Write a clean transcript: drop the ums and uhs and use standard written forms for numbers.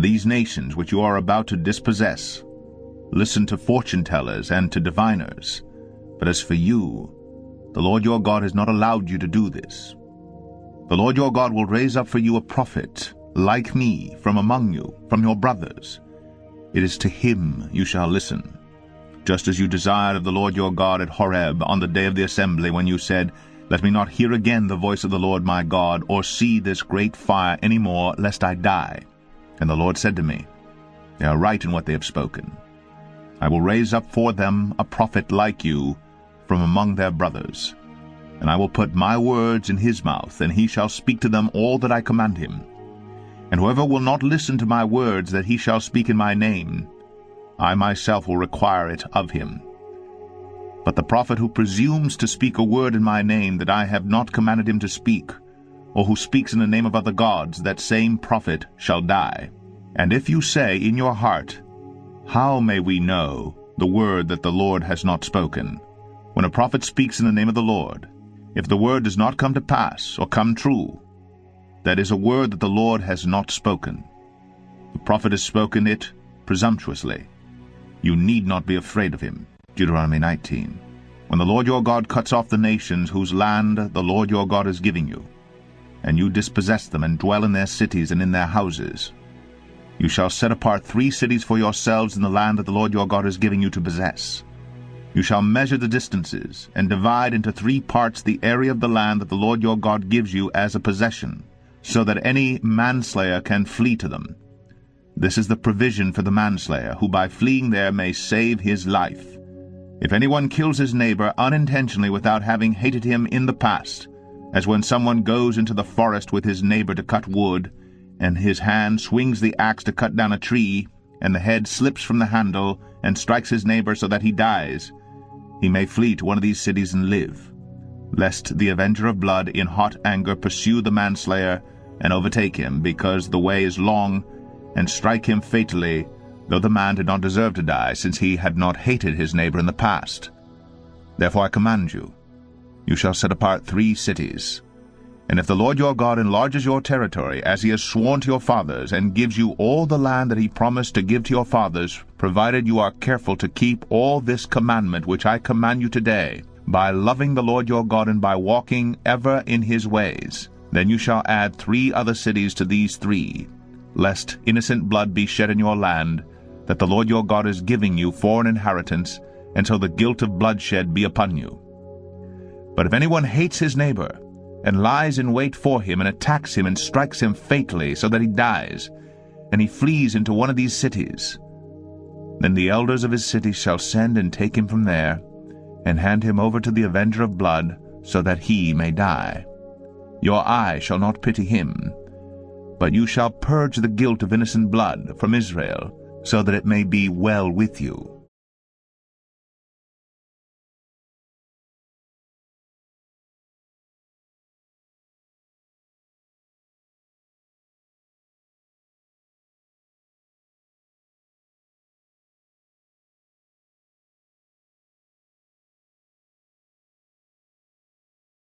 these nations which you are about to dispossess, listen to fortune-tellers and to diviners. But as for you, the Lord your God has not allowed you to do this. The Lord your God will raise up for you a prophet like me from among you, from your brothers. It is to him you shall listen, just as you desired of the Lord your God at Horeb on the day of the assembly, when you said, Let me not hear again the voice of the Lord my God, or see this great fire any more, lest I die. And the Lord said to me, They are right in what they have spoken. I will raise up for them a prophet like you from among their brothers, and I will put my words in his mouth, and he shall speak to them all that I command him. And whoever will not listen to my words that he shall speak in my name, I myself will require it of him. But the prophet who presumes to speak a word in my name that I have not commanded him to speak, or who speaks in the name of other gods, that same prophet shall die. And if you say in your heart, How may we know the word that the Lord has not spoken? When a prophet speaks in the name of the Lord, if the word does not come to pass or come true, that is a word that the Lord has not spoken. The prophet has spoken it presumptuously. You need not be afraid of him. Deuteronomy 19. When the Lord your God cuts off the nations whose land the Lord your God is giving you, and you dispossess them and dwell in their cities and in their houses, you shall set apart 3 cities for yourselves in the land that the Lord your God is giving you to possess. You shall measure the distances, and divide into 3 parts the area of the land that the Lord your God gives you as a possession, so that any manslayer can flee to them. This is the provision for the manslayer, who by fleeing there may save his life. If anyone kills his neighbor unintentionally without having hated him in the past, as when someone goes into the forest with his neighbor to cut wood, and his hand swings the axe to cut down a tree, and the head slips from the handle and strikes his neighbor so that he dies, he may flee to one of these cities and live, lest the avenger of blood in hot anger pursue the manslayer and overtake him, because the way is long, and strike him fatally, though the man did not deserve to die, since he had not hated his neighbor in the past. Therefore I command you, you shall set apart 3 cities. And if the Lord your God enlarges your territory, as he has sworn to your fathers, and gives you all the land that he promised to give to your fathers, provided you are careful to keep all this commandment which I command you today, by loving the Lord your God and by walking ever in his ways, then you shall add 3 other cities to these 3, lest innocent blood be shed in your land, that the Lord your God is giving you for an inheritance, and so the guilt of bloodshed be upon you. But if anyone hates his neighbor, and lies in wait for him, and attacks him, and strikes him fatally, so that he dies, and he flees into one of these cities, then the elders of his city shall send and take him from there, and hand him over to the avenger of blood, so that he may die. Your eye shall not pity him, but you shall purge the guilt of innocent blood from Israel, so that it may be well with you.